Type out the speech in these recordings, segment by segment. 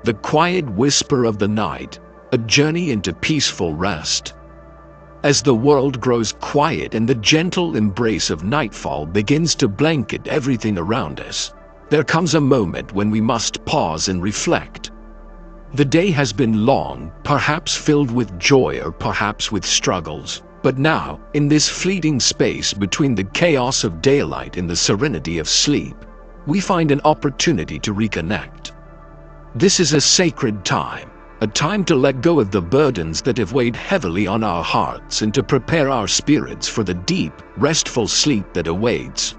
the quiet whisper of the night, a journey into peaceful rest. As the world grows quiet and the gentle embrace of nightfall begins to blanket everything around us, there comes a moment when we must pause and reflect. The day has been long, perhaps filled with joy or perhaps with struggles, but now, in this fleeting space between the chaos of daylight and the serenity of sleep, we find an opportunity to reconnect. This is a sacred time, a time to let go of the burdens that have weighed heavily on our hearts and to prepare our spirits for the deep, restful sleep that awaits.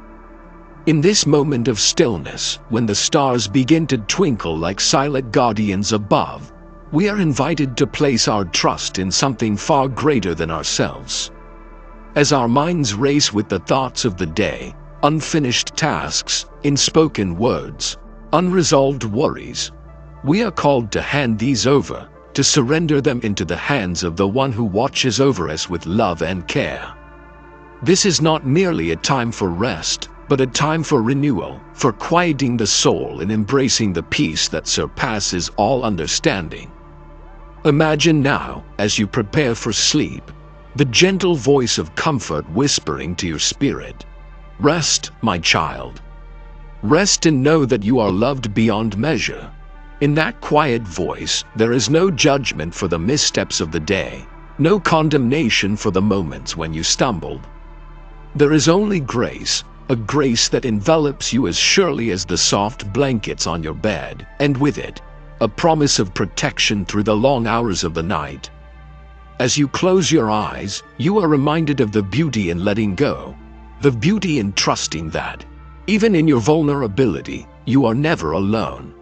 In this moment of stillness, when the stars begin to twinkle like silent guardians above, we are invited to place our trust in something far greater than ourselves. As our minds race with the thoughts of the day, unfinished tasks, unspoken words, unresolved worries, we are called to hand these over, to surrender them into the hands of the one who watches over us with love and care. This is not merely a time for rest, but a time for renewal, for quieting the soul and embracing the peace that surpasses all understanding. Imagine now, as you prepare for sleep, the gentle voice of comfort whispering to your spirit, "Rest, my child. Rest and know that you are loved beyond measure." In that quiet voice, there is no judgment for the missteps of the day, no condemnation for the moments when you stumbled. There is only grace, a grace that envelops you as surely as the soft blankets on your bed, and with it, a promise of protection through the long hours of the night. As you close your eyes, you are reminded of the beauty in letting go, the beauty in trusting that, even in your vulnerability, you are never alone.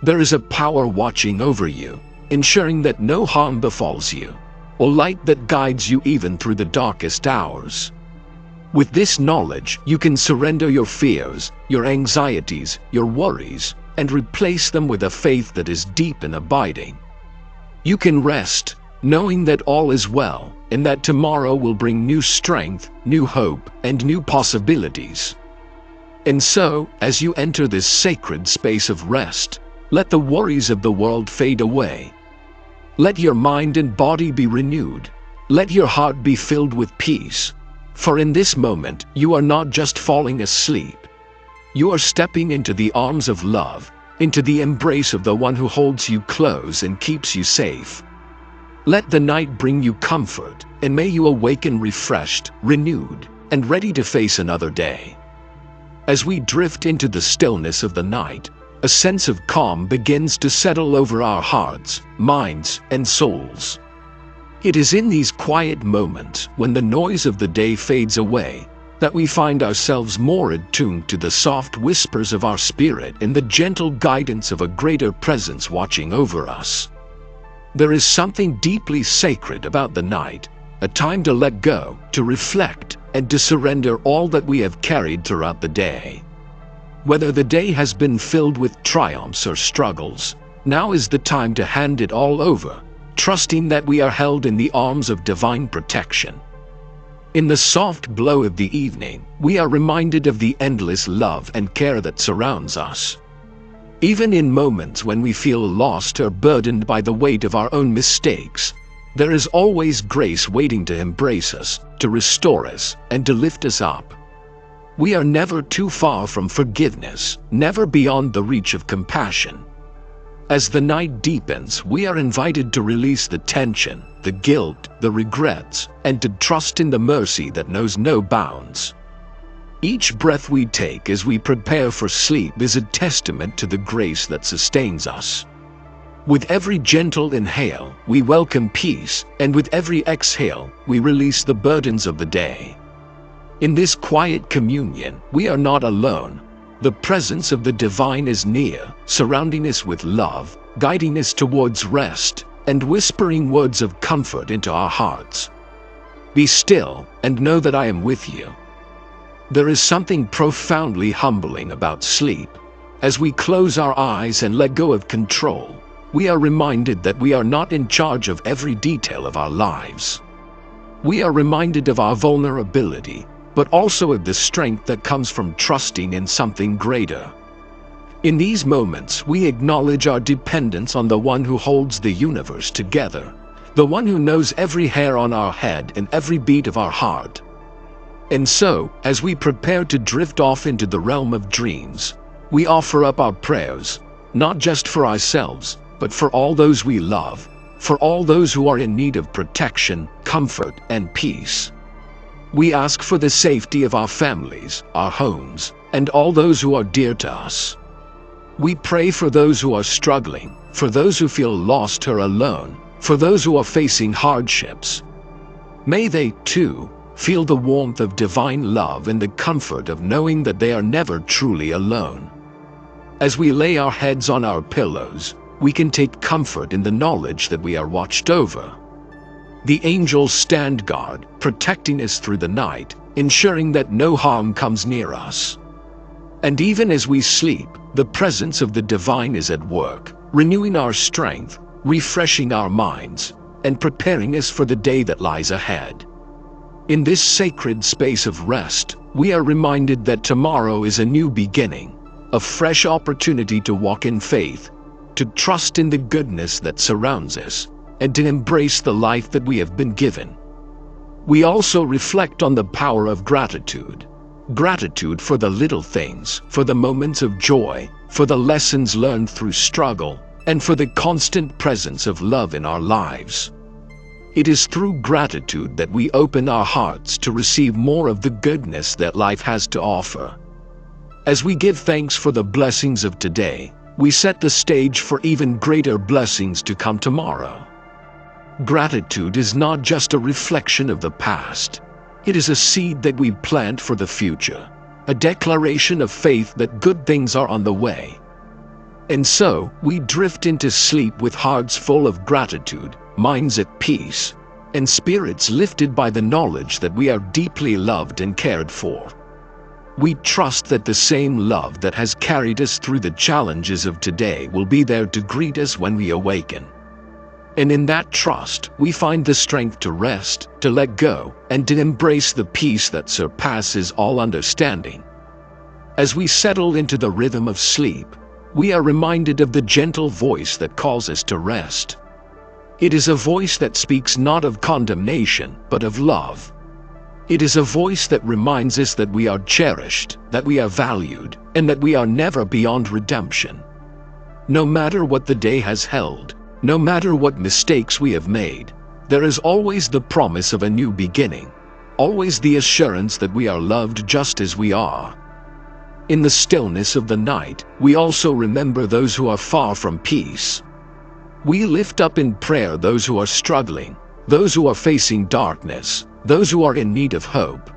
There is a power watching over you, ensuring that no harm befalls you, a light that guides you even through the darkest hours. With this knowledge, you can surrender your fears, your anxieties, your worries, and replace them with a faith that is deep and abiding. You can rest, knowing that all is well, and that tomorrow will bring new strength, new hope, and new possibilities. And so, as you enter this sacred space of rest, let the worries of the world fade away. Let your mind and body be renewed. Let your heart be filled with peace. For in this moment, you are not just falling asleep. You are stepping into the arms of love, into the embrace of the one who holds you close and keeps you safe. Let the night bring you comfort, and may you awaken refreshed, renewed, and ready to face another day. As we drift into the stillness of the night, a sense of calm begins to settle over our hearts, minds, and souls. It is in these quiet moments, when the noise of the day fades away, that we find ourselves more attuned to the soft whispers of our spirit and the gentle guidance of a greater presence watching over us. There is something deeply sacred about the night, a time to let go, to reflect, and to surrender all that we have carried throughout the day. Whether the day has been filled with triumphs or struggles, now is the time to hand it all over, trusting that we are held in the arms of divine protection. In the soft glow of the evening, we are reminded of the endless love and care that surrounds us. Even in moments when we feel lost or burdened by the weight of our own mistakes, there is always grace waiting to embrace us, to restore us, and to lift us up. We are never too far from forgiveness, never beyond the reach of compassion. As the night deepens, we are invited to release the tension, the guilt, the regrets, and to trust in the mercy that knows no bounds. Each breath we take as we prepare for sleep is a testament to the grace that sustains us. With every gentle inhale, we welcome peace, and with every exhale, we release the burdens of the day. In this quiet communion, we are not alone. The presence of the divine is near, surrounding us with love, guiding us towards rest, and whispering words of comfort into our hearts. Be still and know that I am with you. There is something profoundly humbling about sleep. As we close our eyes and let go of control, we are reminded that we are not in charge of every detail of our lives. We are reminded of our vulnerability, but also of the strength that comes from trusting in something greater. In these moments, we acknowledge our dependence on the one who holds the universe together, the one who knows every hair on our head and every beat of our heart. And so, as we prepare to drift off into the realm of dreams, we offer up our prayers, not just for ourselves, but for all those we love, for all those who are in need of protection, comfort, and peace. We ask for the safety of our families, our homes, and all those who are dear to us. We pray for those who are struggling, for those who feel lost or alone, for those who are facing hardships. May they, too, feel the warmth of divine love and the comfort of knowing that they are never truly alone. As we lay our heads on our pillows, we can take comfort in the knowledge that we are watched over. The angels stand guard, protecting us through the night, ensuring that no harm comes near us. And even as we sleep, the presence of the divine is at work, renewing our strength, refreshing our minds, and preparing us for the day that lies ahead. In this sacred space of rest, we are reminded that tomorrow is a new beginning, a fresh opportunity to walk in faith, to trust in the goodness that surrounds us, and to embrace the life that we have been given. We also reflect on the power of gratitude. Gratitude for the little things, for the moments of joy, for the lessons learned through struggle, and for the constant presence of love in our lives. It is through gratitude that we open our hearts to receive more of the goodness that life has to offer. As we give thanks for the blessings of today, we set the stage for even greater blessings to come tomorrow. Gratitude is not just a reflection of the past. It is a seed that we plant for the future, a declaration of faith that good things are on the way. And so, we drift into sleep with hearts full of gratitude, minds at peace, and spirits lifted by the knowledge that we are deeply loved and cared for. We trust that the same love that has carried us through the challenges of today will be there to greet us when we awaken. And in that trust, we find the strength to rest, to let go, and to embrace the peace that surpasses all understanding. As we settle into the rhythm of sleep, we are reminded of the gentle voice that calls us to rest. It is a voice that speaks not of condemnation, but of love. It is a voice that reminds us that we are cherished, that we are valued, and that we are never beyond redemption. No matter what the day has held, no matter what mistakes we have made, there is always the promise of a new beginning, always the assurance that we are loved just as we are. In the stillness of the night, we also remember those who are far from peace. We lift up in prayer those who are struggling, those who are facing darkness, those who are in need of hope.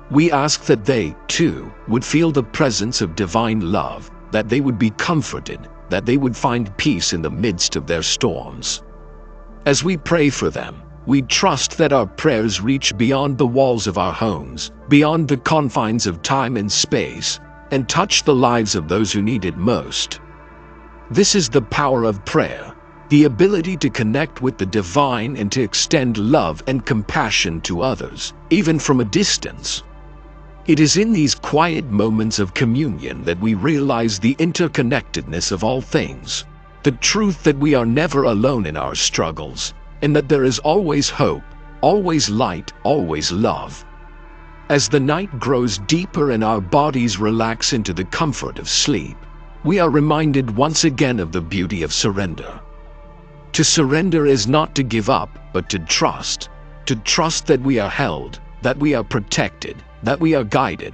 We ask that they, too, would feel the presence of divine love, that they would be comforted, that they would find peace in the midst of their storms. As we pray for them, we trust that our prayers reach beyond the walls of our homes, beyond the confines of time and space, and touch the lives of those who need it most. This is the power of prayer, the ability to connect with the divine and to extend love and compassion to others, even from a distance. It is in these quiet moments of communion that we realize the interconnectedness of all things, the truth that we are never alone in our struggles, and that there is always hope, always light, always love. As the night grows deeper and our bodies relax into the comfort of sleep, we are reminded once again of the beauty of surrender. To surrender is not to give up, but to trust that we are held, that we are protected, that we are guided.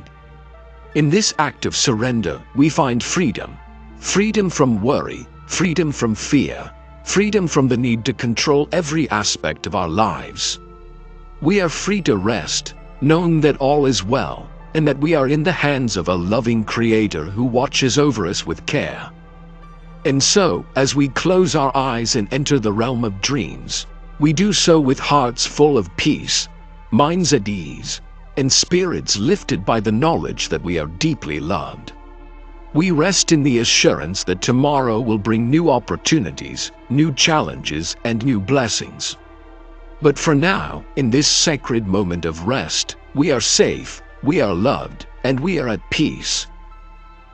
In this act of surrender, we find freedom. Freedom from worry, freedom from fear, freedom from the need to control every aspect of our lives. We are free to rest, knowing that all is well, and that we are in the hands of a loving Creator who watches over us with care. And so, as we close our eyes and enter the realm of dreams, we do so with hearts full of peace, minds at ease, and spirits lifted by the knowledge that we are deeply loved. We rest in the assurance that tomorrow will bring new opportunities, new challenges, and new blessings. But for now, in this sacred moment of rest, we are safe, we are loved, and we are at peace.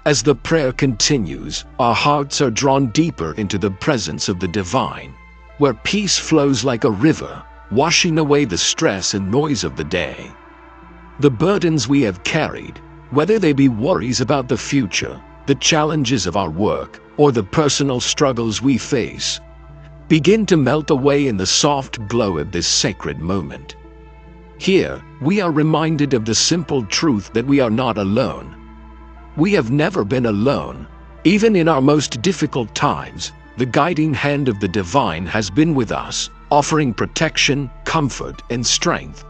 As the prayer continues, our hearts are drawn deeper into the presence of the divine, where peace flows like a river, washing away the stress and noise of the day. The burdens we have carried, whether they be worries about the future, the challenges of our work, or the personal struggles we face, begin to melt away in the soft glow of this sacred moment. Here, we are reminded of the simple truth that we are not alone. We have never been alone. Even in our most difficult times, the guiding hand of the divine has been with us, offering protection, comfort, and strength.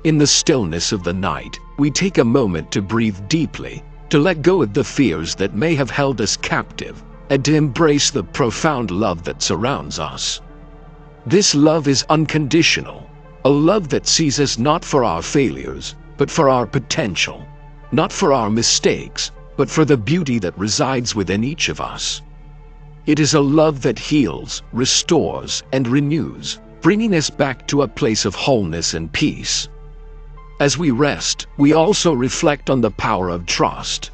In the stillness of the night, we take a moment to breathe deeply, to let go of the fears that may have held us captive, and to embrace the profound love that surrounds us. This love is unconditional, a love that sees us not for our failures, but for our potential. Not for our mistakes, but for the beauty that resides within each of us. It is a love that heals, restores, and renews, bringing us back to a place of wholeness and peace. As we rest, we also reflect on the power of trust.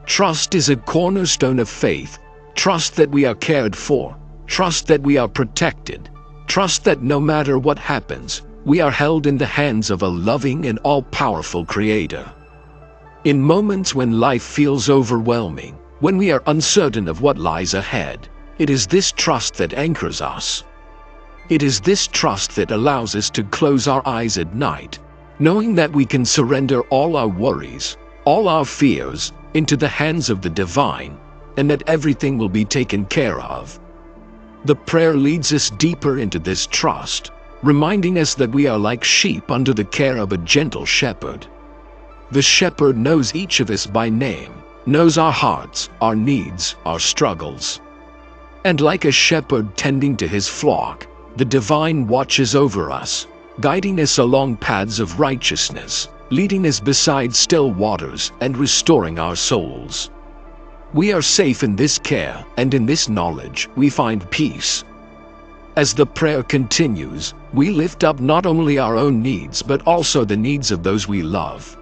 Trust is a cornerstone of faith. Trust that we are cared for. Trust that we are protected. Trust that no matter what happens, we are held in the hands of a loving and all-powerful Creator. In moments when life feels overwhelming, when we are uncertain of what lies ahead, it is this trust that anchors us. It is this trust that allows us to close our eyes at night, knowing that we can surrender all our worries, all our fears, into the hands of the divine, and that everything will be taken care of. The prayer leads us deeper into this trust, reminding us that we are like sheep under the care of a gentle shepherd. The shepherd knows each of us by name, knows our hearts, our needs, our struggles. And like a shepherd tending to his flock, the divine watches over us, guiding us along paths of righteousness, leading us beside still waters and restoring our souls. We are safe in this care, and in this knowledge we find peace. As the prayer continues, we lift up not only our own needs but also the needs of those we love.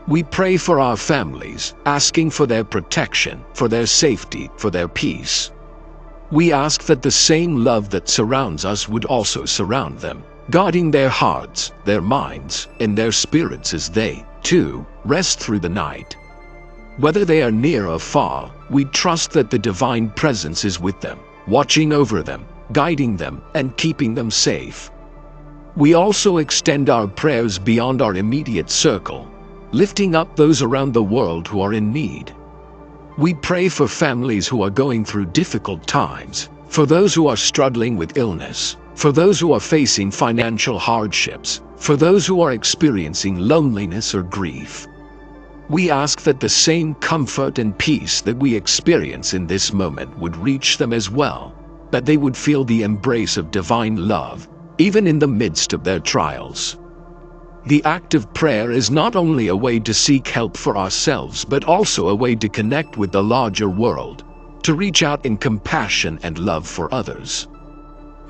We pray for our families, asking for their protection, for their safety, for their peace. We ask that the same love that surrounds us would also surround them, guarding their hearts, their minds, and their spirits as they, too, rest through the night. Whether they are near or far, we trust that the divine presence is with them, watching over them, guiding them, and keeping them safe. We also extend our prayers beyond our immediate circle, lifting up those around the world who are in need. We pray for families who are going through difficult times, for those who are struggling with illness, for those who are facing financial hardships, for those who are experiencing loneliness or grief. We ask that the same comfort and peace that we experience in this moment would reach them as well, that they would feel the embrace of divine love, even in the midst of their trials. The act of prayer is not only a way to seek help for ourselves but also a way to connect with the larger world, to reach out in compassion and love for others.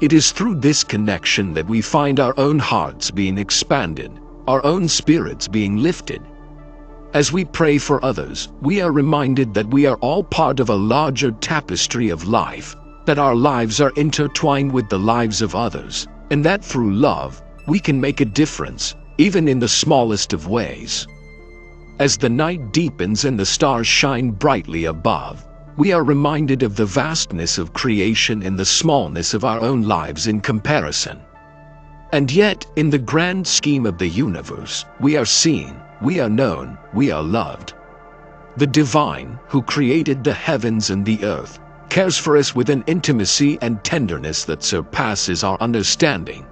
It is through this connection that we find our own hearts being expanded, our own spirits being lifted. As we pray for others, we are reminded that we are all part of a larger tapestry of life, that our lives are intertwined with the lives of others, and that through love, we can make a difference, even in the smallest of ways. As the night deepens and the stars shine brightly above, we are reminded of the vastness of creation and the smallness of our own lives in comparison. And yet, in the grand scheme of the universe, we are seen, we are known, we are loved. The divine, who created the heavens and the earth, cares for us with an intimacy and tenderness that surpasses our understanding.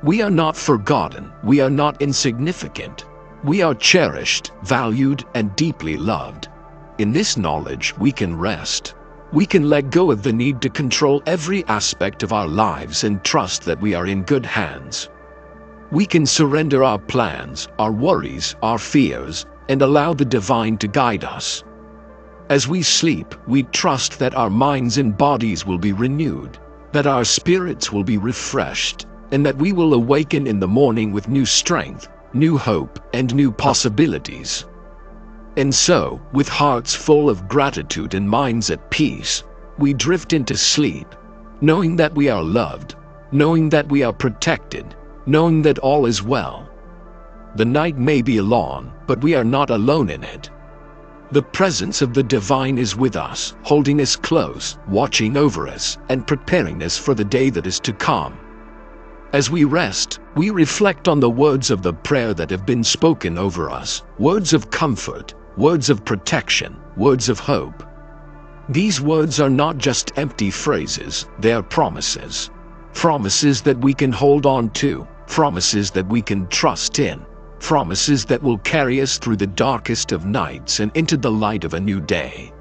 We are not forgotten, we are not insignificant. We are cherished, valued, and deeply loved. In this knowledge, we can rest. We can let go of the need to control every aspect of our lives and trust that we are in good hands. We can surrender our plans, our worries, our fears, and allow the divine to guide us. As we sleep, we trust that our minds and bodies will be renewed, that our spirits will be refreshed, and that we will awaken in the morning with new strength, new hope, and new possibilities. And so, with hearts full of gratitude and minds at peace, we drift into sleep, knowing that we are loved, knowing that we are protected, knowing that all is well. The night may be long, but we are not alone in it. The presence of the divine is with us, holding us close, watching over us, and preparing us for the day that is to come. As we rest, we reflect on the words of the prayer that have been spoken over us, words of comfort, words of protection, words of hope. These words are not just empty phrases, they are promises. Promises that we can hold on to, promises that we can trust in, promises that will carry us through the darkest of nights and into the light of a new day.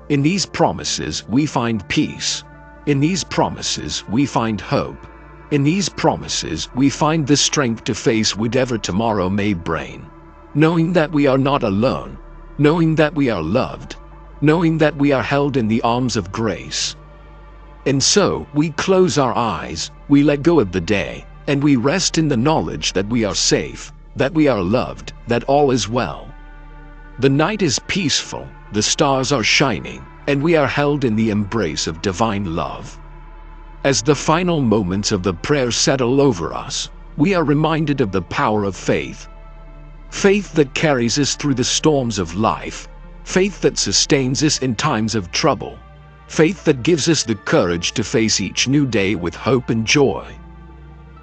In these promises we find peace. In these promises we find hope. In these promises we find the strength to face whatever tomorrow may bring. Knowing that we are not alone, knowing that we are loved, knowing that we are held in the arms of grace. And so, we close our eyes, we let go of the day, and we rest in the knowledge that we are safe, that we are loved, that all is well. The night is peaceful, the stars are shining, and we are held in the embrace of divine love. As the final moments of the prayer settle over us, we are reminded of the power of faith. Faith that carries us through the storms of life, faith that sustains us in times of trouble, faith that gives us the courage to face each new day with hope and joy.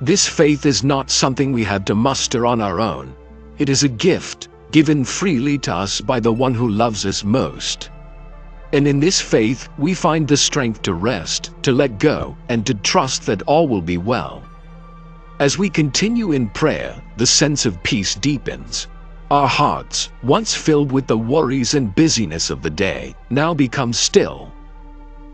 This faith is not something we have to muster on our own. It is a gift, given freely to us by the one who loves us most. And in this faith, we find the strength to rest, to let go, and to trust that all will be well. As we continue in prayer, the sense of peace deepens. Our hearts, once filled with the worries and busyness of the day, now become still.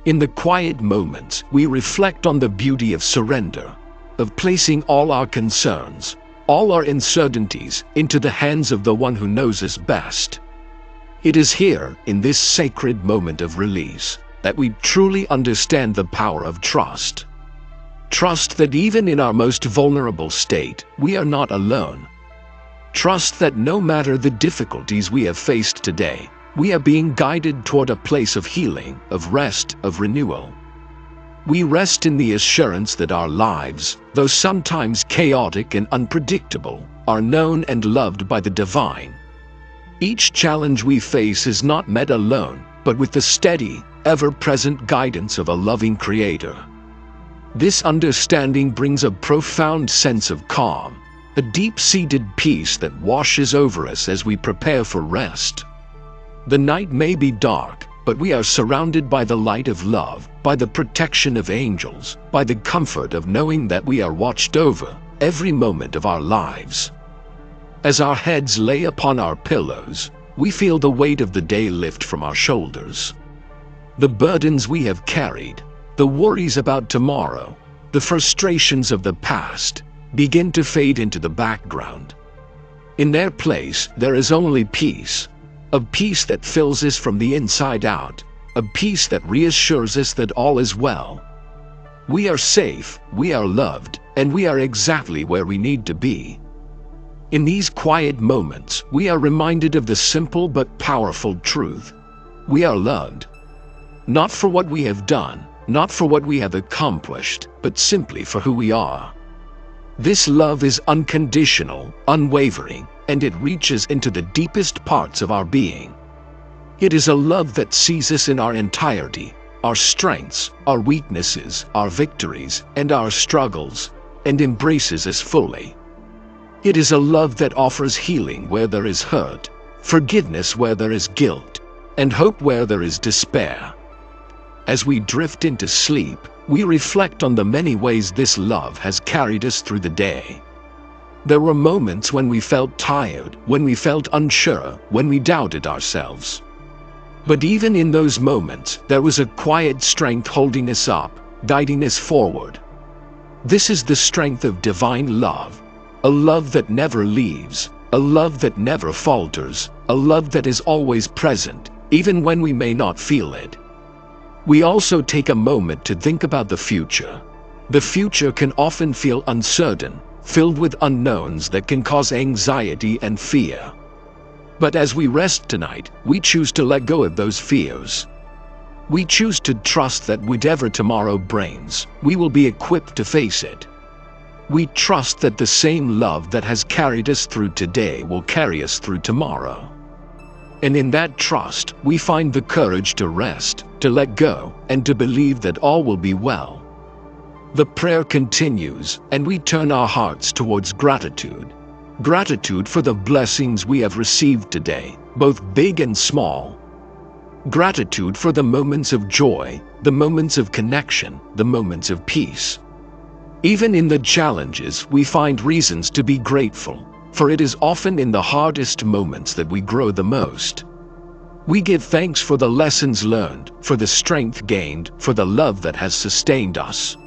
In the quiet moments, we reflect on the beauty of surrender, of placing all our concerns, all our uncertainties, into the hands of the one who knows us best. It is here, in this sacred moment of release, that we truly understand the power of trust. Trust that even in our most vulnerable state, we are not alone. Trust that no matter the difficulties we have faced today, we are being guided toward a place of healing, of rest, of renewal. We rest in the assurance that our lives, though sometimes chaotic and unpredictable, are known and loved by the divine. Each challenge we face is not met alone, but with the steady, ever-present guidance of a loving Creator. This understanding brings a profound sense of calm, a deep-seated peace that washes over us as we prepare for rest. The night may be dark, but we are surrounded by the light of love, by the protection of angels, by the comfort of knowing that we are watched over every moment of our lives. As our heads lay upon our pillows, we feel the weight of the day lift from our shoulders. The burdens we have carried, the worries about tomorrow, the frustrations of the past, begin to fade into the background. In their place, there is only peace, a peace that fills us from the inside out, a peace that reassures us that all is well. We are safe, we are loved, and we are exactly where we need to be. In these quiet moments, we are reminded of the simple but powerful truth. We are loved. Not for what we have done, not for what we have accomplished, but simply for who we are. This love is unconditional, unwavering, and it reaches into the deepest parts of our being. It is a love that sees us in our entirety, our strengths, our weaknesses, our victories, and our struggles, and embraces us fully. It is a love that offers healing where there is hurt, forgiveness where there is guilt, and hope where there is despair. As we drift into sleep, we reflect on the many ways this love has carried us through the day. There were moments when we felt tired, when we felt unsure, when we doubted ourselves. But even in those moments, there was a quiet strength holding us up, guiding us forward. This is the strength of divine love, a love that never leaves, a love that never falters, a love that is always present, even when we may not feel it. We also take a moment to think about the future. The future can often feel uncertain, filled with unknowns that can cause anxiety and fear. But as we rest tonight, we choose to let go of those fears. We choose to trust that whatever tomorrow brings, we will be equipped to face it. We trust that the same love that has carried us through today will carry us through tomorrow. And in that trust, we find the courage to rest, to let go, and to believe that all will be well. The prayer continues, and we turn our hearts towards gratitude. Gratitude for the blessings we have received today, both big and small. Gratitude for the moments of joy, the moments of connection, the moments of peace. Even in the challenges, we find reasons to be grateful, for it is often in the hardest moments that we grow the most. We give thanks for the lessons learned, for the strength gained, for the love that has sustained us.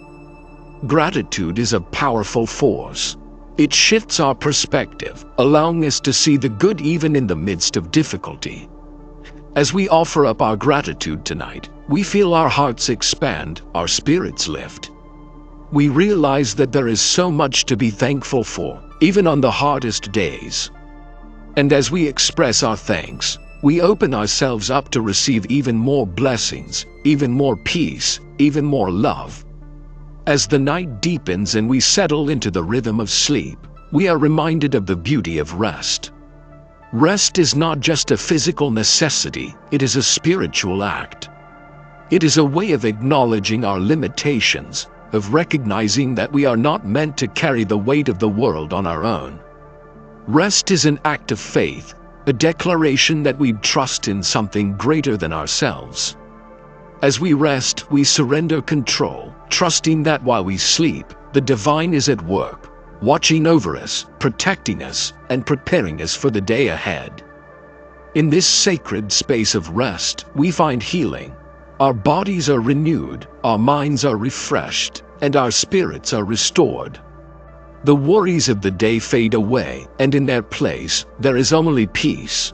Gratitude is a powerful force. It shifts our perspective, allowing us to see the good even in the midst of difficulty. As we offer up our gratitude tonight, we feel our hearts expand, our spirits lift. We realize that there is so much to be thankful for, even on the hardest days. And as we express our thanks, we open ourselves up to receive even more blessings, even more peace, even more love. As the night deepens and we settle into the rhythm of sleep, we are reminded of the beauty of rest. Rest is not just a physical necessity, it is a spiritual act. It is a way of acknowledging our limitations, of recognizing that we are not meant to carry the weight of the world on our own. Rest is an act of faith, a declaration that we trust in something greater than ourselves. As we rest, we surrender control, trusting that while we sleep, the divine is at work, watching over us, protecting us, and preparing us for the day ahead. In this sacred space of rest, we find healing. Our bodies are renewed, our minds are refreshed, and our spirits are restored. The worries of the day fade away, and in their place, there is only peace.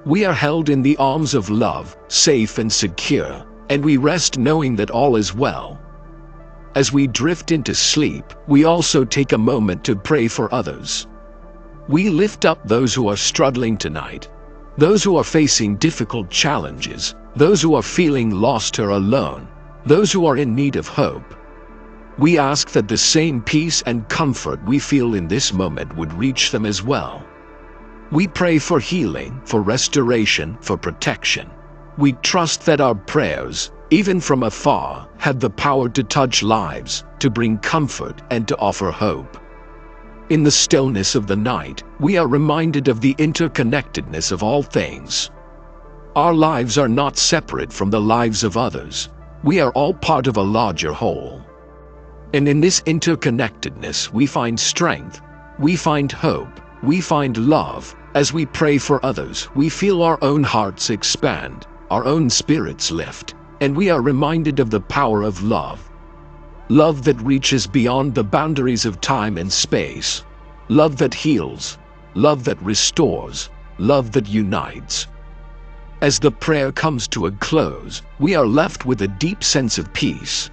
We are held in the arms of love, safe and secure, and we rest knowing that all is well. As we drift into sleep, we also take a moment to pray for others. We lift up those who are struggling tonight, those who are facing difficult challenges, those who are feeling lost or alone, those who are in need of hope. We ask that the same peace and comfort we feel in this moment would reach them as well. We pray for healing, for restoration, for protection. We trust that our prayers, even from afar, have the power to touch lives, to bring comfort, and to offer hope. In the stillness of the night, we are reminded of the interconnectedness of all things. Our lives are not separate from the lives of others. We are all part of a larger whole. And in this interconnectedness, we find strength, we find hope, we find love. As we pray for others, we feel our own hearts expand, our own spirits lift, and we are reminded of the power of love. Love that reaches beyond the boundaries of time and space. Love that heals, love that restores, love that unites. As the prayer comes to a close, we are left with a deep sense of peace.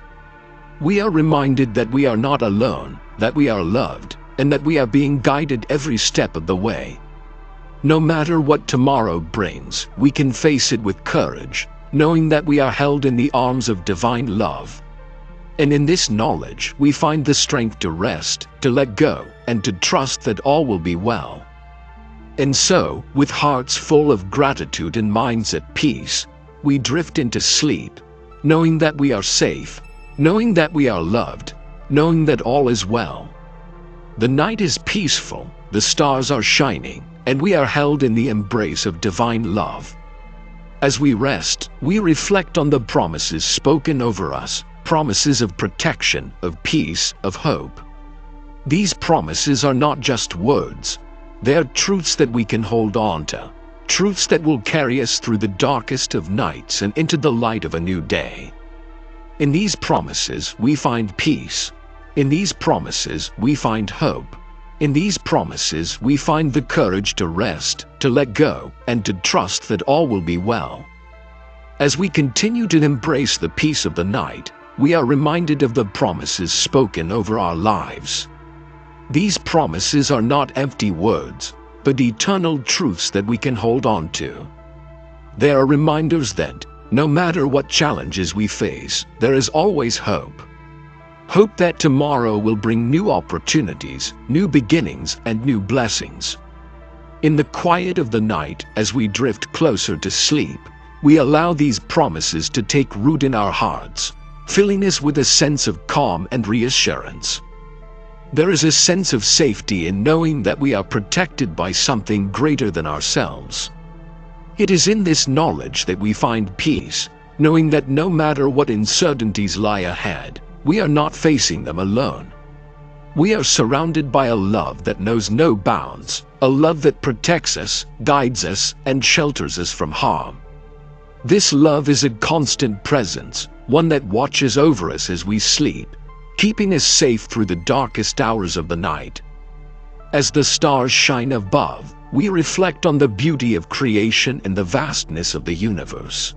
We are reminded that we are not alone, that we are loved, and that we are being guided every step of the way. No matter what tomorrow brings, we can face it with courage, knowing that we are held in the arms of divine love. And in this knowledge, we find the strength to rest, to let go, and to trust that all will be well. And so, with hearts full of gratitude and minds at peace, we drift into sleep, knowing that we are safe, knowing that we are loved, knowing that all is well. The night is peaceful, the stars are shining, and we are held in the embrace of divine love. As we rest, we reflect on the promises spoken over us, promises of protection, of peace, of hope. These promises are not just words. They are truths that we can hold on to, truths that will carry us through the darkest of nights and into the light of a new day. In these promises, we find peace. In these promises, we find hope. In these promises, we find the courage to rest, to let go, and to trust that all will be well. As we continue to embrace the peace of the night, we are reminded of the promises spoken over our lives. These promises are not empty words. but eternal truths that we can hold on to. They are reminders that, no matter what challenges we face, there is always hope. Hope that tomorrow will bring new opportunities, new beginnings, and new blessings. In the quiet of the night, as we drift closer to sleep, we allow these promises to take root in our hearts, filling us with a sense of calm and reassurance. There is a sense of safety in knowing that we are protected by something greater than ourselves. It is in this knowledge that we find peace, knowing that no matter what uncertainties lie ahead, we are not facing them alone. We are surrounded by a love that knows no bounds, a love that protects us, guides us, and shelters us from harm. This love is a constant presence, one that watches over us as we sleep, keeping us safe through the darkest hours of the night. As the stars shine above, we reflect on the beauty of creation and the vastness of the universe.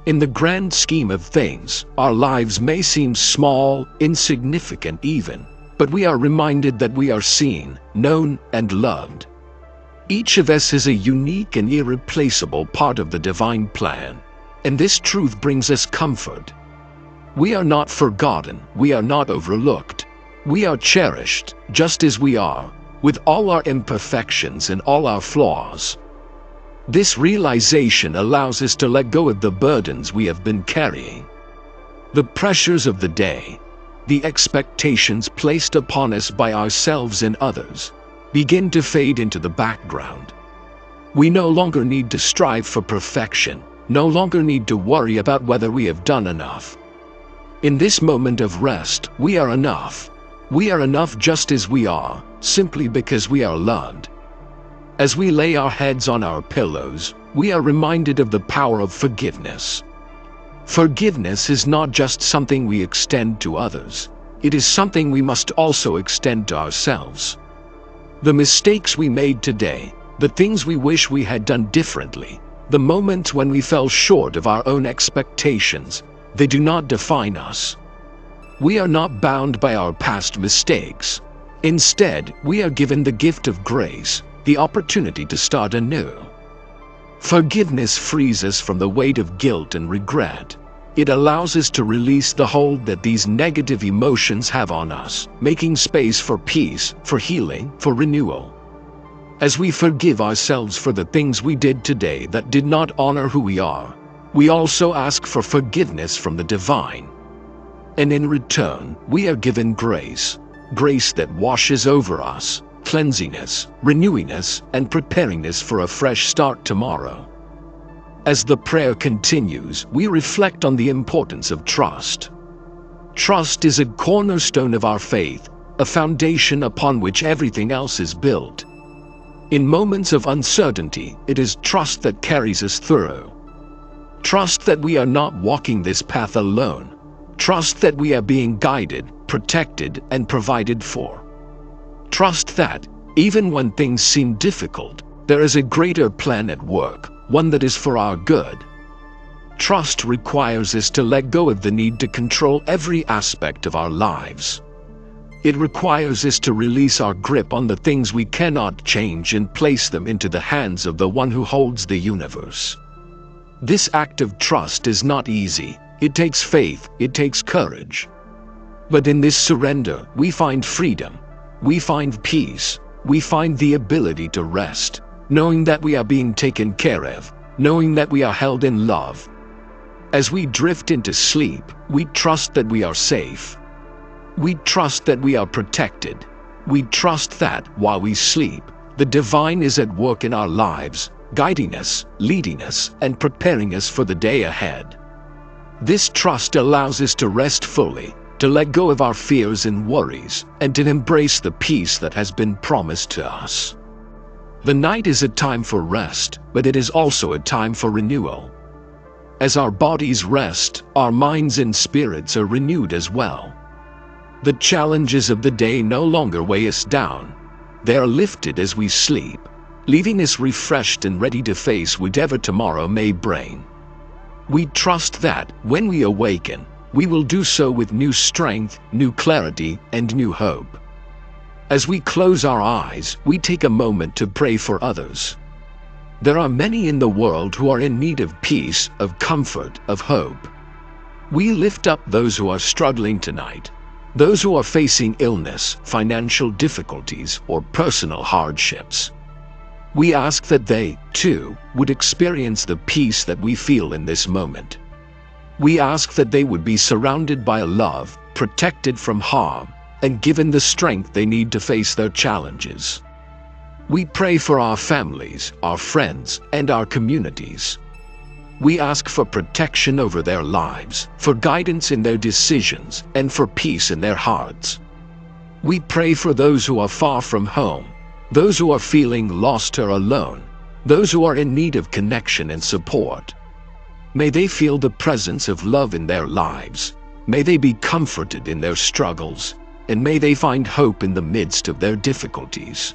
In the grand scheme of things, our lives may seem small, insignificant even, but we are reminded that we are seen, known, and loved. Each of us is a unique and irreplaceable part of the divine plan, and this truth brings us comfort. We are not forgotten, we are not overlooked. We are cherished, just as we are, with all our imperfections and all our flaws. This realization allows us to let go of the burdens we have been carrying. The pressures of the day, the expectations placed upon us by ourselves and others, begin to fade into the background. We no longer need to strive for perfection, no longer need to worry about whether we have done enough. In this moment of rest, we are enough. We are enough just as we are, simply because we are loved. As we lay our heads on our pillows, we are reminded of the power of forgiveness. Forgiveness is not just something we extend to others, it is something we must also extend to ourselves. The mistakes we made today, the things we wish we had done differently, the moments when we fell short of our own expectations, they do not define us. We are not bound by our past mistakes. Instead, we are given the gift of grace, the opportunity to start anew. Forgiveness frees us from the weight of guilt and regret. It allows us to release the hold that these negative emotions have on us, making space for peace, for healing, for renewal. As we forgive ourselves for the things we did today that did not honor who we are, we also ask for forgiveness from the divine. And in return, we are given grace, grace that washes over us, cleansing us, renewing us, and preparing us for a fresh start tomorrow. As the prayer continues, we reflect on the importance of trust. Trust is a cornerstone of our faith, a foundation upon which everything else is built. In moments of uncertainty, it is trust that carries us through. Trust that we are not walking this path alone. Trust that we are being guided, protected, and provided for. Trust that, even when things seem difficult, there is a greater plan at work, one that is for our good. Trust requires us to let go of the need to control every aspect of our lives. It requires us to release our grip on the things we cannot change and place them into the hands of the one who holds the universe. This act of trust is not easy. It takes faith, it takes courage. But in this surrender, we find freedom, we find peace, we find the ability to rest, knowing that we are being taken care of, knowing that we are held in love. As we drift into sleep, we trust that we are safe. We trust that we are protected. We trust that, while we sleep, the divine is at work in our lives, guiding us, leading us, and preparing us for the day ahead. This trust allows us to rest fully, to let go of our fears and worries, and to embrace the peace that has been promised to us. The night is a time for rest, but it is also a time for renewal. As our bodies rest, our minds and spirits are renewed as well. The challenges of the day no longer weigh us down. They are lifted as we sleep, leaving us refreshed and ready to face whatever tomorrow may bring. We trust that, when we awaken, we will do so with new strength, new clarity, and new hope. As we close our eyes, we take a moment to pray for others. There are many in the world who are in need of peace, of comfort, of hope. We lift up those who are struggling tonight, those who are facing illness, financial difficulties, or personal hardships. We ask that they, too, would experience the peace that we feel in this moment. We ask that they would be surrounded by love, protected from harm, and given the strength they need to face their challenges. We pray for our families, our friends, and our communities. We ask for protection over their lives, for guidance in their decisions, and for peace in their hearts. We pray for those who are far from home, those who are feeling lost or alone, those who are in need of connection and support. May they feel the presence of love in their lives. May they be comforted in their struggles, and may they find hope in the midst of their difficulties.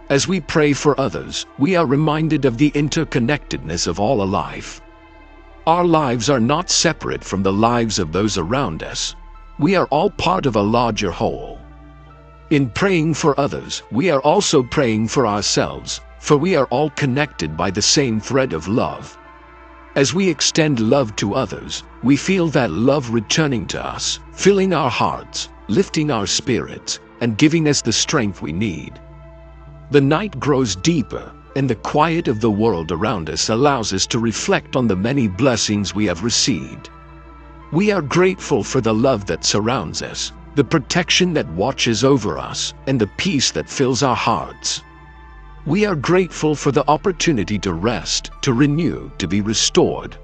As we pray for others, we are reminded of the interconnectedness of all life. Our lives are not separate from the lives of those around us. We are all part of a larger whole. In praying for others, we are also praying for ourselves, for we are all connected by the same thread of love. As we extend love to others, we feel that love returning to us, filling our hearts, lifting our spirits, and giving us the strength we need. The night grows deeper, and the quiet of the world around us allows us to reflect on the many blessings we have received. We are grateful for the love that surrounds us, the protection that watches over us, and the peace that fills our hearts. We are grateful for the opportunity to rest, to renew, to be restored.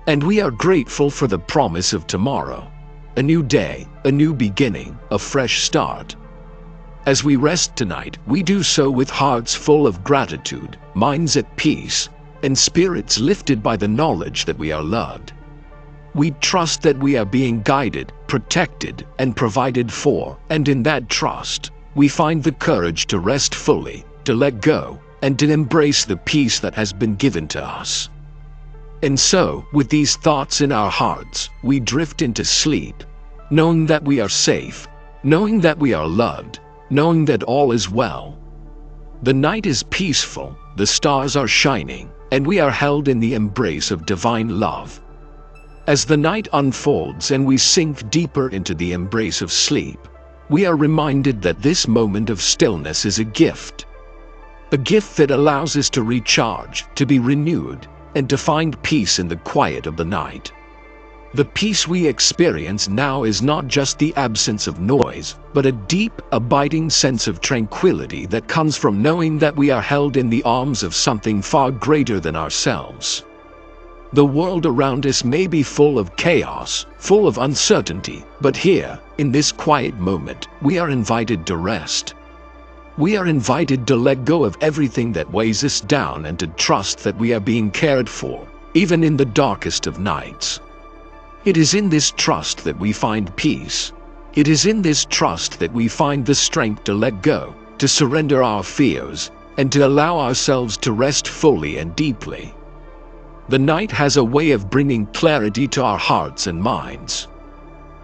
And we are grateful for the promise of tomorrow, a new day, a new beginning, a fresh start. As we rest tonight, we do so with hearts full of gratitude, minds at peace, and spirits lifted by the knowledge that we are loved. We trust that we are being guided, protected, and provided for, and in that trust, we find the courage to rest fully, to let go, and to embrace the peace that has been given to us. And so, with these thoughts in our hearts, we drift into sleep, knowing that we are safe, knowing that we are loved, knowing that all is well. The night is peaceful, the stars are shining, and we are held in the embrace of divine love. As the night unfolds and we sink deeper into the embrace of sleep, we are reminded that this moment of stillness is a gift that allows us to recharge, to be renewed, and to find peace in the quiet of the night. The peace we experience now is not just the absence of noise, but a deep, abiding sense of tranquility that comes from knowing that we are held in the arms of something far greater than ourselves. The world around us may be full of chaos, full of uncertainty, but here, in this quiet moment, we are invited to rest. We are invited to let go of everything that weighs us down and to trust that we are being cared for, even in the darkest of nights. It is in this trust that we find peace. It is in this trust that we find the strength to let go, to surrender our fears, and to allow ourselves to rest fully and deeply. The night has a way of bringing clarity to our hearts and minds.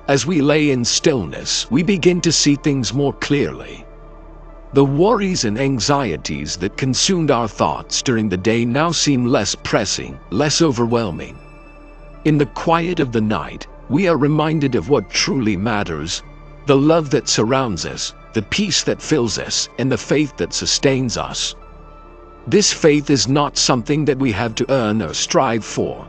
As we lay in stillness, we begin to see things more clearly. The worries and anxieties that consumed our thoughts during the day now seem less pressing, less overwhelming. In the quiet of the night, we are reminded of what truly matters: the love that surrounds us, the peace that fills us, and the faith that sustains us. This faith is not something that we have to earn or strive for.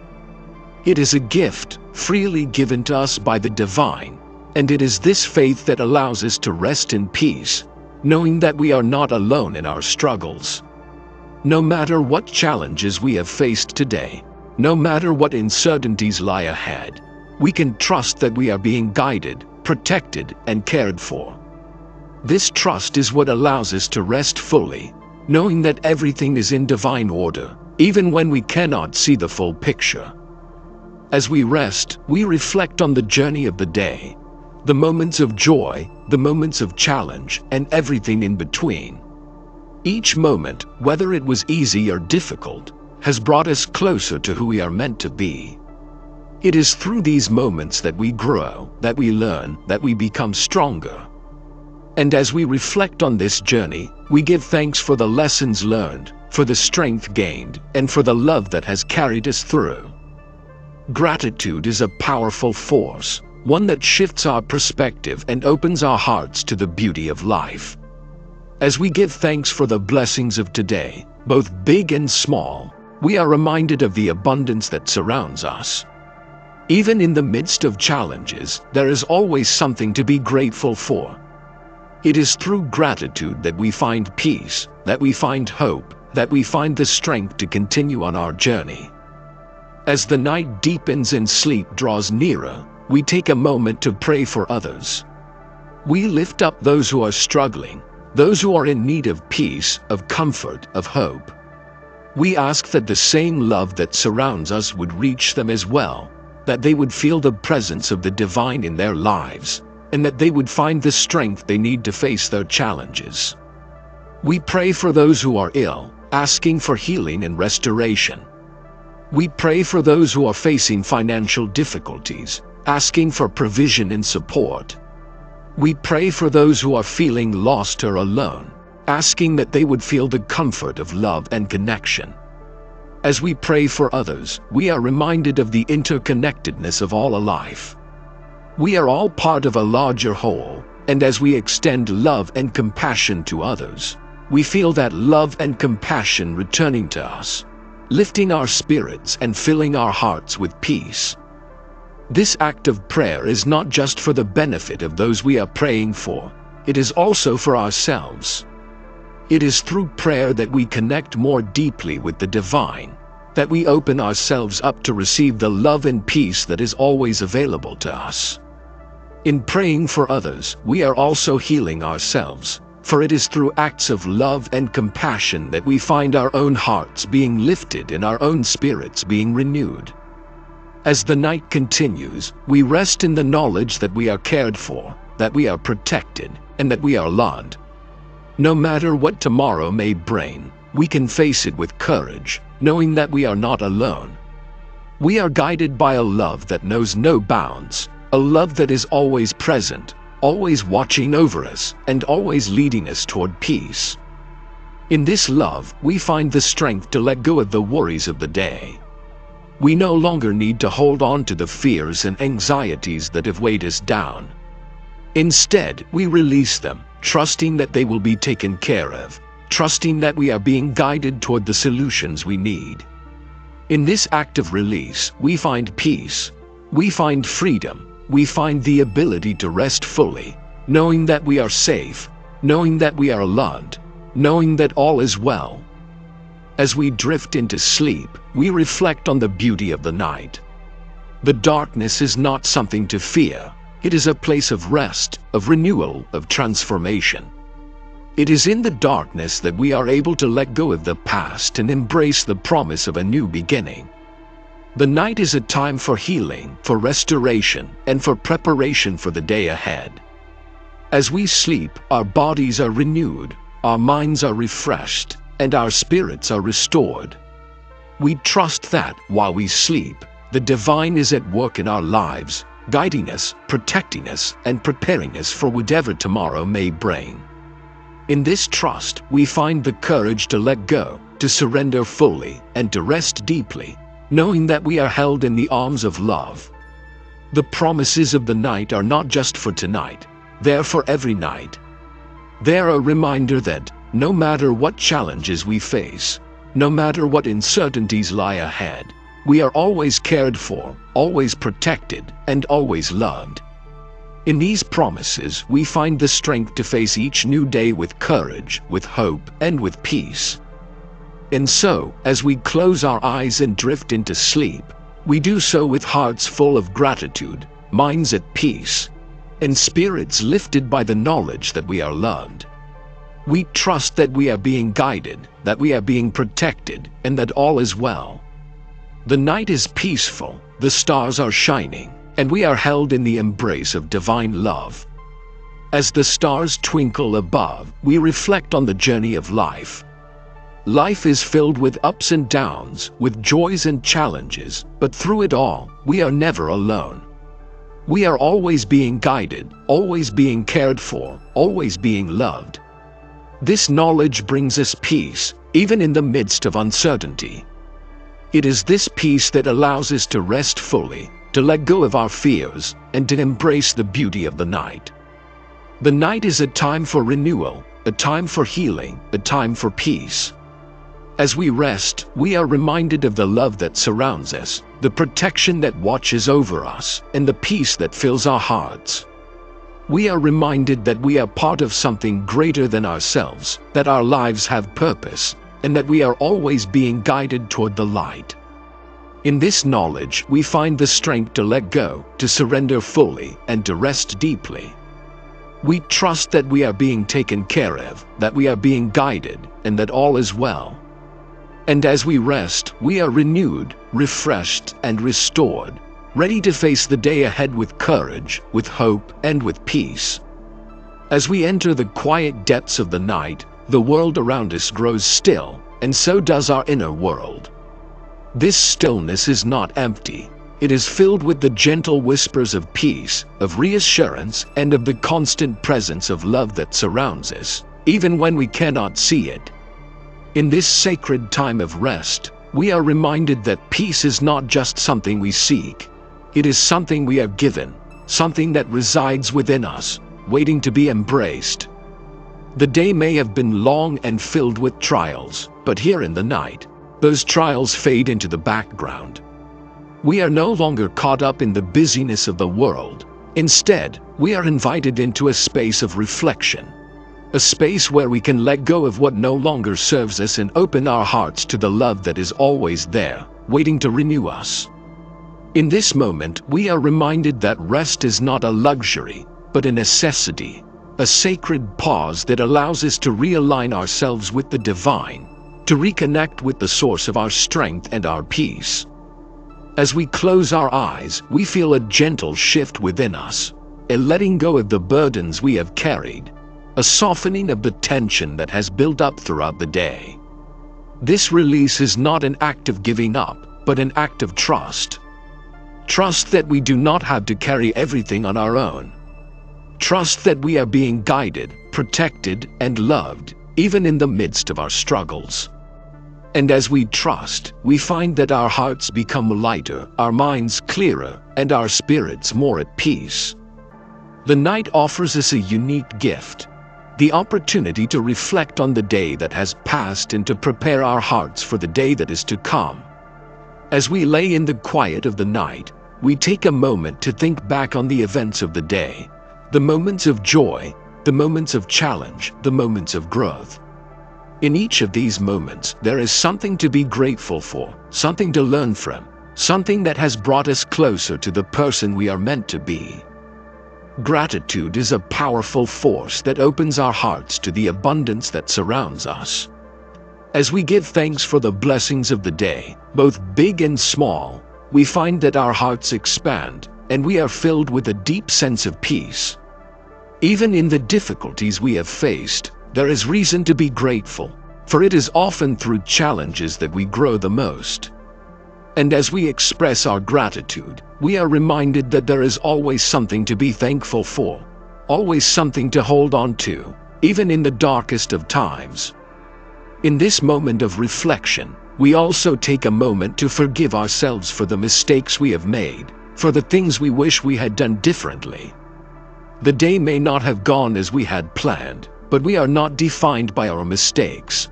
It is a gift, freely given to us by the divine, and it is this faith that allows us to rest in peace, knowing that we are not alone in our struggles. No matter what challenges we have faced today, no matter what uncertainties lie ahead, we can trust that we are being guided, protected, and cared for. This trust is what allows us to rest fully, knowing that everything is in divine order, even when we cannot see the full picture. As we rest, we reflect on the journey of the day, the moments of joy, the moments of challenge, and everything in between. Each moment, whether it was easy or difficult, has brought us closer to who we are meant to be. It is through these moments that we grow, that we learn, that we become stronger. And as we reflect on this journey, we give thanks for the lessons learned, for the strength gained, and for the love that has carried us through. Gratitude is a powerful force, one that shifts our perspective and opens our hearts to the beauty of life. As we give thanks for the blessings of today, both big and small, we are reminded of the abundance that surrounds us. Even in the midst of challenges, there is always something to be grateful for. It is through gratitude that we find peace, that we find hope, that we find the strength to continue on our journey. As the night deepens and sleep draws nearer, we take a moment to pray for others. We lift up those who are struggling, those who are in need of peace, of comfort, of hope. We ask that the same love that surrounds us would reach them as well, that they would feel the presence of the divine in their lives, and that they would find the strength they need to face their challenges. We pray for those who are ill, asking for healing and restoration. We pray for those who are facing financial difficulties, asking for provision and support. We pray for those who are feeling lost or alone, asking that they would feel the comfort of love and connection. As we pray for others, we are reminded of the interconnectedness of all life. We are all part of a larger whole, and as we extend love and compassion to others, we feel that love and compassion returning to us, lifting our spirits and filling our hearts with peace. This act of prayer is not just for the benefit of those we are praying for, it is also for ourselves. It is through prayer that we connect more deeply with the divine, that we open ourselves up to receive the love and peace that is always available to us. In praying for others, we are also healing ourselves, for it is through acts of love and compassion that we find our own hearts being lifted and our own spirits being renewed. As the night continues, we rest in the knowledge that we are cared for, that we are protected, and that we are loved. No matter what tomorrow may bring, we can face it with courage, knowing that we are not alone. We are guided by a love that knows no bounds, a love that is always present, always watching over us, and always leading us toward peace. In this love, we find the strength to let go of the worries of the day. We no longer need to hold on to the fears and anxieties that have weighed us down. Instead, we release them, trusting that they will be taken care of, trusting that we are being guided toward the solutions we need. In this act of release, we find peace, we find freedom, we find the ability to rest fully, knowing that we are safe, knowing that we are loved, knowing that all is well. As we drift into sleep, we reflect on the beauty of the night. The darkness is not something to fear. It is a place of rest, of renewal, of transformation. It is in the darkness that we are able to let go of the past and embrace the promise of a new beginning. The night is a time for healing, for restoration, and for preparation for the day ahead. As we sleep, our bodies are renewed, our minds are refreshed, and our spirits are restored. We trust that, while we sleep, the divine is at work in our lives, guiding us, protecting us, and preparing us for whatever tomorrow may bring. In this trust, we find the courage to let go, to surrender fully, and to rest deeply, knowing that we are held in the arms of love. The promises of the night are not just for tonight, they're for every night. They're a reminder that, no matter what challenges we face, no matter what uncertainties lie ahead, we are always cared for, always protected, and always loved. In these promises, we find the strength to face each new day with courage, with hope, and with peace. And so, as we close our eyes and drift into sleep, we do so with hearts full of gratitude, minds at peace, and spirits lifted by the knowledge that we are loved. We trust that we are being guided, that we are being protected, and that all is well. The night is peaceful, the stars are shining, and we are held in the embrace of divine love. As the stars twinkle above, we reflect on the journey of life. Life is filled with ups and downs, with joys and challenges, but through it all, we are never alone. We are always being guided, always being cared for, always being loved. This knowledge brings us peace, even in the midst of uncertainty. It is this peace that allows us to rest fully, to let go of our fears, and to embrace the beauty of the night. The night is a time for renewal, a time for healing, a time for peace. As we rest, we are reminded of the love that surrounds us, the protection that watches over us, and the peace that fills our hearts. We are reminded that we are part of something greater than ourselves, that our lives have purpose, and that we are always being guided toward the light. In this knowledge, we find the strength to let go, to surrender fully, and to rest deeply. We trust that we are being taken care of, that we are being guided, and that all is well. And as we rest, we are renewed, refreshed, and restored, ready to face the day ahead with courage, with hope, and with peace. As we enter the quiet depths of the night, the world around us grows still, and so does our inner world. This stillness is not empty. It is filled with the gentle whispers of peace, of reassurance, and of the constant presence of love that surrounds us, even when we cannot see it. In this sacred time of rest, we are reminded that peace is not just something we seek. It is something we are given, something that resides within us, waiting to be embraced. The day may have been long and filled with trials, but here in the night, those trials fade into the background. We are no longer caught up in the busyness of the world. Instead, we are invited into a space of reflection. A space where we can let go of what no longer serves us and open our hearts to the love that is always there, waiting to renew us. In this moment, we are reminded that rest is not a luxury, but a necessity, a sacred pause that allows us to realign ourselves with the divine, to reconnect with the source of our strength and our peace. As we close our eyes, we feel a gentle shift within us, a letting go of the burdens we have carried, a softening of the tension that has built up throughout the day. This release is not an act of giving up, but an act of trust. Trust that we do not have to carry everything on our own. Trust that we are being guided, protected, and loved, even in the midst of our struggles. And as we trust, we find that our hearts become lighter, our minds clearer, and our spirits more at peace. The night offers us a unique gift, the opportunity to reflect on the day that has passed and to prepare our hearts for the day that is to come. As we lay in the quiet of the night, we take a moment to think back on the events of the day, the moments of joy, the moments of challenge, the moments of growth. In each of these moments, there is something to be grateful for, something to learn from, something that has brought us closer to the person we are meant to be. Gratitude is a powerful force that opens our hearts to the abundance that surrounds us. As we give thanks for the blessings of the day, both big and small, we find that our hearts expand, and we are filled with a deep sense of peace. Even in the difficulties we have faced, there is reason to be grateful, for it is often through challenges that we grow the most. And as we express our gratitude, we are reminded that there is always something to be thankful for, always something to hold on to, even in the darkest of times. In this moment of reflection, we also take a moment to forgive ourselves for the mistakes we have made, for the things we wish we had done differently. The day may not have gone as we had planned, but we are not defined by our mistakes.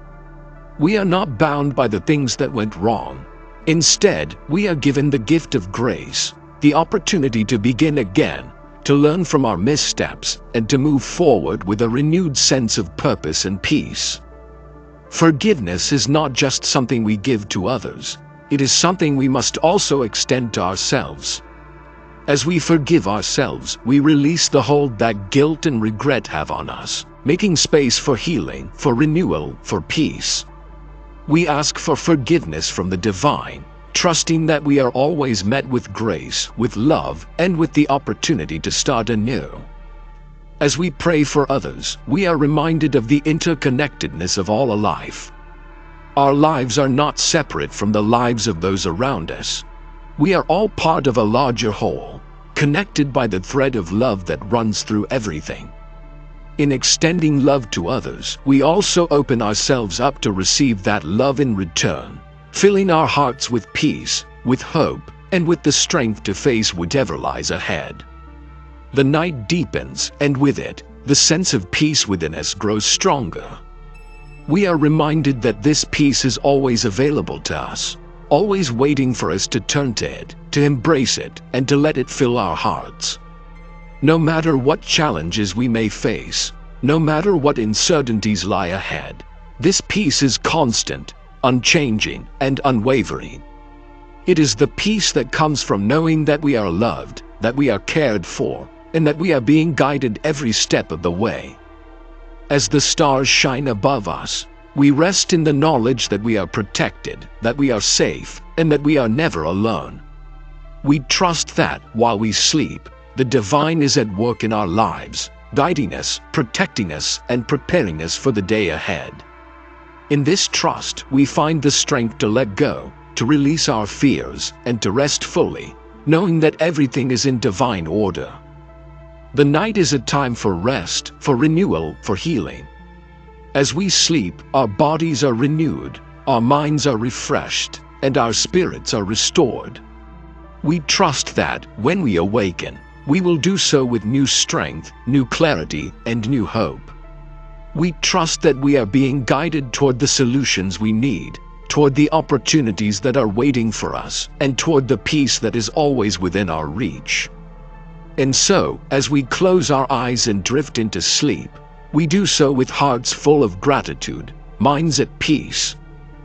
We are not bound by the things that went wrong. Instead, we are given the gift of grace, the opportunity to begin again, to learn from our missteps, and to move forward with a renewed sense of purpose and peace. Forgiveness is not just something we give to others, it is something we must also extend to ourselves. As we forgive ourselves, we release the hold that guilt and regret have on us, making space for healing, for renewal, for peace. We ask for forgiveness from the divine, trusting that we are always met with grace, with love, and with the opportunity to start anew. As we pray for others, we are reminded of the interconnectedness of all life. Our lives are not separate from the lives of those around us. We are all part of a larger whole, connected by the thread of love that runs through everything. In extending love to others, we also open ourselves up to receive that love in return, filling our hearts with peace, with hope, and with the strength to face whatever lies ahead. The night deepens, and with it, the sense of peace within us grows stronger. We are reminded that this peace is always available to us, always waiting for us to turn to it, to embrace it, and to let it fill our hearts. No matter what challenges we may face, no matter what uncertainties lie ahead, this peace is constant, unchanging, and unwavering. It is the peace that comes from knowing that we are loved, that we are cared for, and that we are being guided every step of the way. As the stars shine above us, we rest in the knowledge that we are protected, that we are safe, and that we are never alone. We trust that, while we sleep, the divine is at work in our lives, guiding us, protecting us, and preparing us for the day ahead. In this trust, we find the strength to let go, to release our fears, and to rest fully, knowing that everything is in divine order. The night is a time for rest, for renewal, for healing. As we sleep, our bodies are renewed, our minds are refreshed, and our spirits are restored. We trust that, when we awaken, we will do so with new strength, new clarity, and new hope. We trust that we are being guided toward the solutions we need, toward the opportunities that are waiting for us, and toward the peace that is always within our reach. And so, as we close our eyes and drift into sleep, we do so with hearts full of gratitude, minds at peace,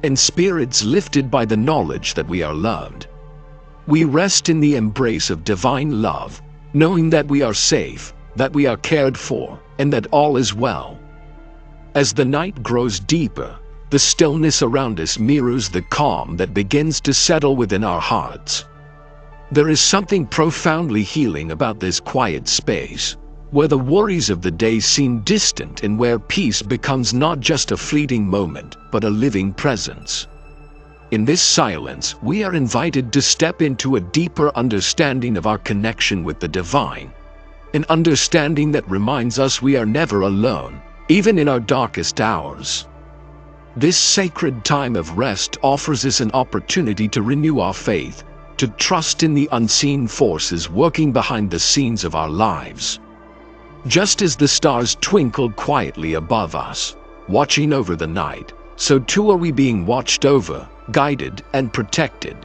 and spirits lifted by the knowledge that we are loved. We rest in the embrace of divine love, knowing that we are safe, that we are cared for, and that all is well. As the night grows deeper, the stillness around us mirrors the calm that begins to settle within our hearts. There is something profoundly healing about this quiet space, where the worries of the day seem distant and where peace becomes not just a fleeting moment, but a living presence. In this silence, we are invited to step into a deeper understanding of our connection with the divine, an understanding that reminds us we are never alone, even in our darkest hours. This sacred time of rest offers us an opportunity to renew our faith, to trust in the unseen forces working behind the scenes of our lives. Just as the stars twinkle quietly above us, watching over the night, so too are we being watched over, guided, and protected.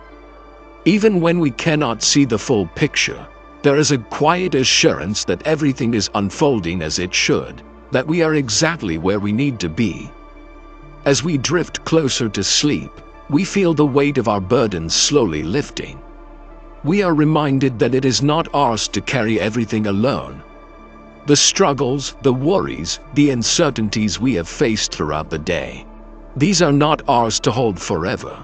Even when we cannot see the full picture, there is a quiet assurance that everything is unfolding as it should, that we are exactly where we need to be. As we drift closer to sleep, we feel the weight of our burdens slowly lifting. We are reminded that it is not ours to carry everything alone. The struggles, the worries, the uncertainties we have faced throughout the day, these are not ours to hold forever.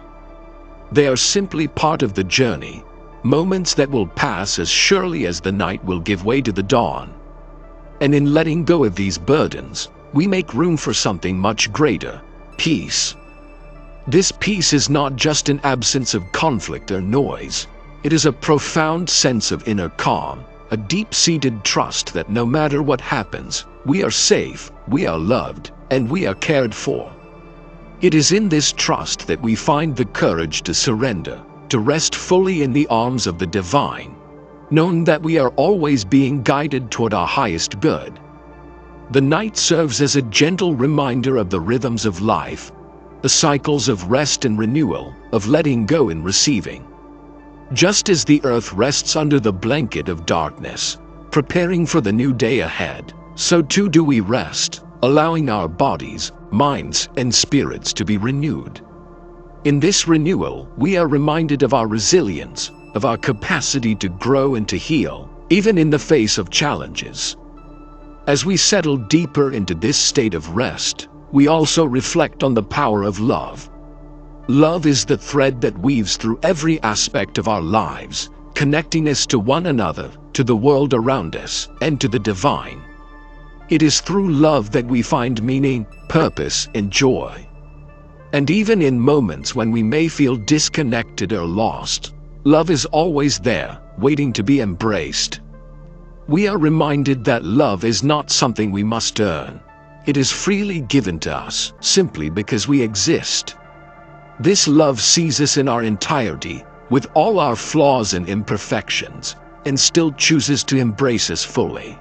They are simply part of the journey, moments that will pass as surely as the night will give way to the dawn. And in letting go of these burdens, we make room for something much greater: peace. This peace is not just an absence of conflict or noise. It is a profound sense of inner calm, a deep-seated trust that no matter what happens, we are safe, we are loved, and we are cared for. It is in this trust that we find the courage to surrender, to rest fully in the arms of the divine, knowing that we are always being guided toward our highest good. The night serves as a gentle reminder of the rhythms of life, the cycles of rest and renewal, of letting go and receiving. Just as the earth rests under the blanket of darkness, preparing for the new day ahead, so too do we rest, allowing our bodies, minds, and spirits to be renewed. In this renewal, we are reminded of our resilience, of our capacity to grow and to heal, even in the face of challenges. As we settle deeper into this state of rest, we also reflect on the power of love. Love is the thread that weaves through every aspect of our lives, connecting us to one another, to the world around us, and to the divine. It is through love that we find meaning, purpose, and joy. And even in moments when we may feel disconnected or lost, Love is always there, waiting to be embraced. We are reminded that love is not something we must earn. It is freely given to us, simply because we exist. This love sees us in our entirety, with all our flaws and imperfections, and still chooses to embrace us fully.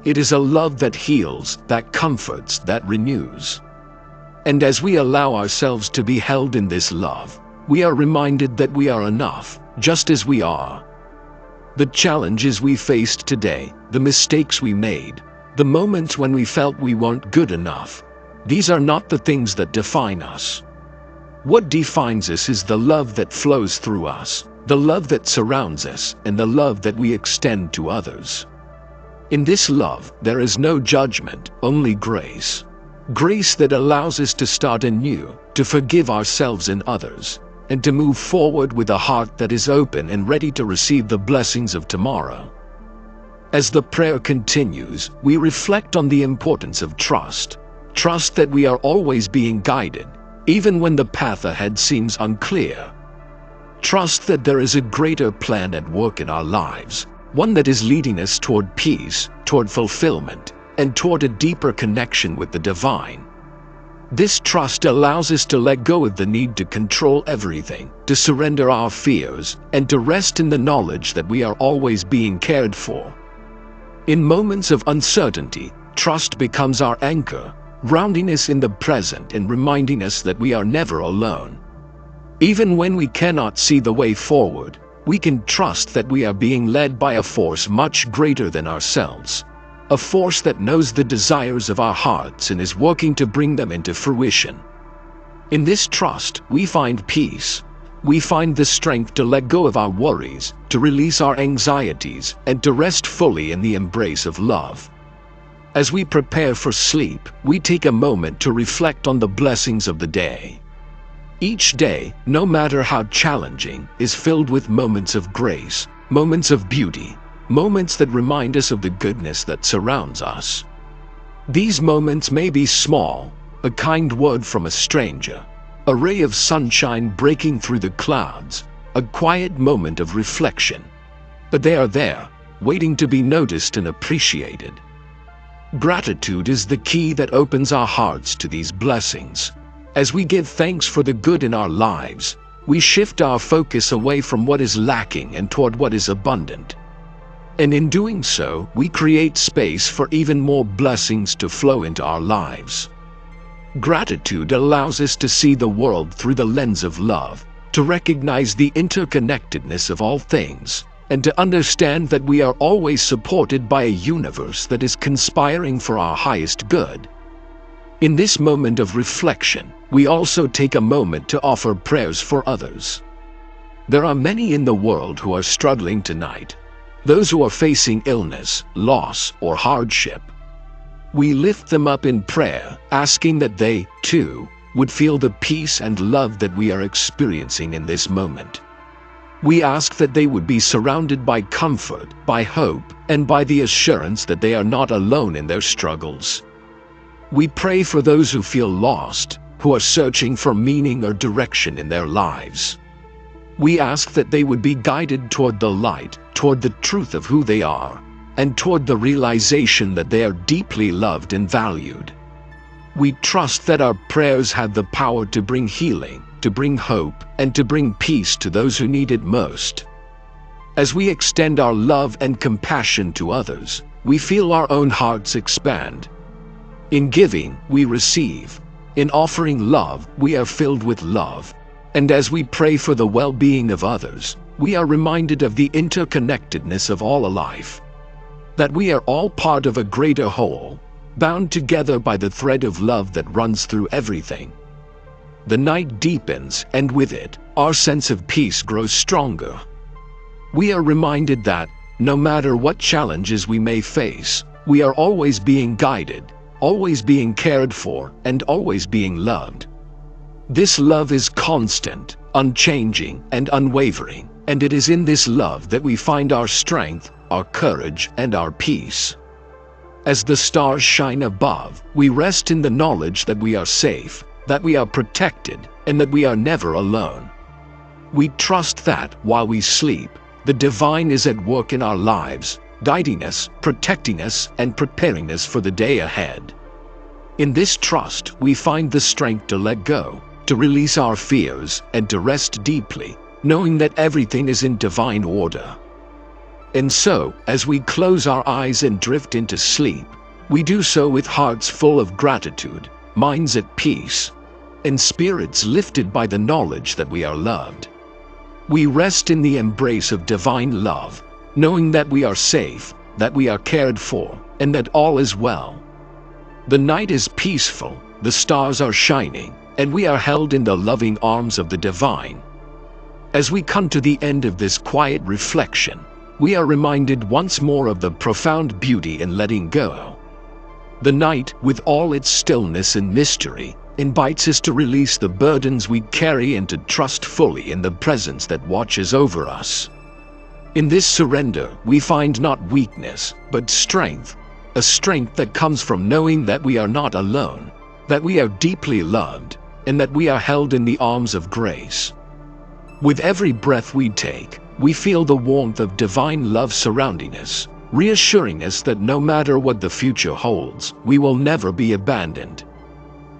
It is a love that heals, that comforts, that renews. And as we allow ourselves to be held in this love, we are reminded that we are enough, just as we are. The challenges we faced today, the mistakes we made, the moments when we felt we weren't good enough, these are not the things that define us. What defines us is the love that flows through us, the love that surrounds us, and the love that we extend to others. In this love, there is no judgment, only grace. Grace that allows us to start anew, to forgive ourselves and others, and to move forward with a heart that is open and ready to receive the blessings of tomorrow. As the prayer continues, we reflect on the importance of trust. Trust that we are always being guided, even when the path ahead seems unclear. Trust that there is a greater plan at work in our lives, one that is leading us toward peace, toward fulfillment, and toward a deeper connection with the divine. This trust allows us to let go of the need to control everything, to surrender our fears, and to rest in the knowledge that we are always being cared for. In moments of uncertainty, trust becomes our anchor, grounding us in the present and reminding us that we are never alone. Even when we cannot see the way forward, we can trust that we are being led by a force much greater than ourselves. A force that knows the desires of our hearts and is working to bring them into fruition. In this trust, we find peace. We find the strength to let go of our worries, to release our anxieties, and to rest fully in the embrace of love. As we prepare for sleep, we take a moment to reflect on the blessings of the day. Each day, no matter how challenging, is filled with moments of grace, moments of beauty, moments that remind us of the goodness that surrounds us. These moments may be small, a kind word from a stranger, a ray of sunshine breaking through the clouds, a quiet moment of reflection. But they are there, waiting to be noticed and appreciated. Gratitude is the key that opens our hearts to these blessings. As we give thanks for the good in our lives, we shift our focus away from what is lacking and toward what is abundant. And in doing so, we create space for even more blessings to flow into our lives. Gratitude allows us to see the world through the lens of love, to recognize the interconnectedness of all things, and to understand that we are always supported by a universe that is conspiring for our highest good. In this moment of reflection, we also take a moment to offer prayers for others. There are many in the world who are struggling tonight, those who are facing illness, loss, or hardship. We lift them up in prayer, asking that they, too, would feel the peace and love that we are experiencing in this moment. We ask that they would be surrounded by comfort, by hope, and by the assurance that they are not alone in their struggles. We pray for those who feel lost, who are searching for meaning or direction in their lives. We ask that they would be guided toward the light, toward the truth of who they are, and toward the realization that they are deeply loved and valued. We trust that our prayers have the power to bring healing, to bring hope, and to bring peace to those who need it most. As we extend our love and compassion to others, we feel our own hearts expand. In giving, we receive. In offering love, we are filled with love. And as we pray for the well-being of others, we are reminded of the interconnectedness of all life. That we are all part of a greater whole, bound together by the thread of love that runs through everything. The night deepens, and with it, our sense of peace grows stronger. We are reminded that, no matter what challenges we may face, we are always being guided, always being cared for, and always being loved. This love is constant, unchanging, and unwavering, and it is in this love that we find our strength, our courage, and our peace. As the stars shine above, we rest in the knowledge that we are safe, that we are protected, and that we are never alone. We trust that, while we sleep, the divine is at work in our lives, guiding us, protecting us, and preparing us for the day ahead. In this trust, we find the strength to let go, to release our fears, and to rest deeply, knowing that everything is in divine order. And so, as we close our eyes and drift into sleep, we do so with hearts full of gratitude, minds at peace, and spirits lifted by the knowledge that we are loved. We rest in the embrace of divine love, knowing that we are safe, that we are cared for, and that all is well. The night is peaceful, the stars are shining, and we are held in the loving arms of the divine. As we come to the end of this quiet reflection, we are reminded once more of the profound beauty in letting go. The night, with all its stillness and mystery, invites us to release the burdens we carry and to trust fully in the presence that watches over us. In this surrender, we find not weakness, but strength, a strength that comes from knowing that we are not alone, that we are deeply loved, and that we are held in the arms of grace. With every breath we take, we feel the warmth of divine love surrounding us, reassuring us that no matter what the future holds, we will never be abandoned.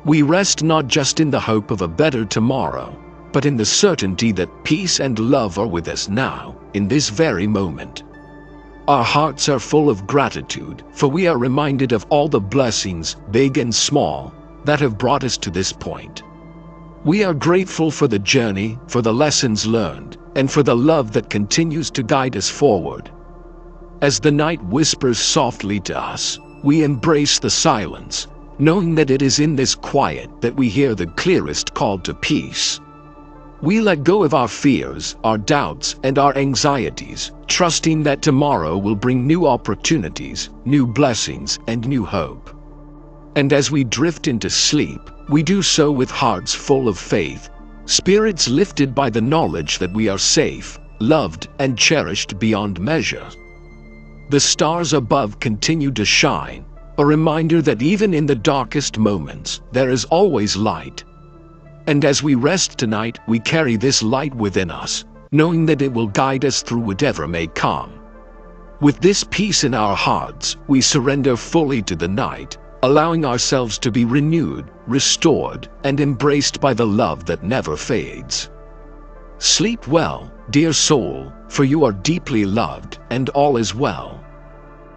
We rest not just in the hope of a better tomorrow, but in the certainty that peace and love are with us now, in this very moment. Our hearts are full of gratitude, for we are reminded of all the blessings, big and small, that have brought us to this point. We are grateful for the journey, for the lessons learned, and for the love that continues to guide us forward. As the night whispers softly to us, we embrace the silence, knowing that it is in this quiet that we hear the clearest call to peace. We let go of our fears, our doubts, and our anxieties, trusting that tomorrow will bring new opportunities, new blessings, and new hope. And as we drift into sleep, we do so with hearts full of faith, spirits lifted by the knowledge that we are safe, loved, and cherished beyond measure. The stars above continue to shine, a reminder that even in the darkest moments, there is always light. And as we rest tonight, we carry this light within us, knowing that it will guide us through whatever may come. With this peace in our hearts, we surrender fully to the night, allowing ourselves to be renewed, restored, and embraced by the love that never fades. Sleep well, dear soul, for you are deeply loved, and all is well.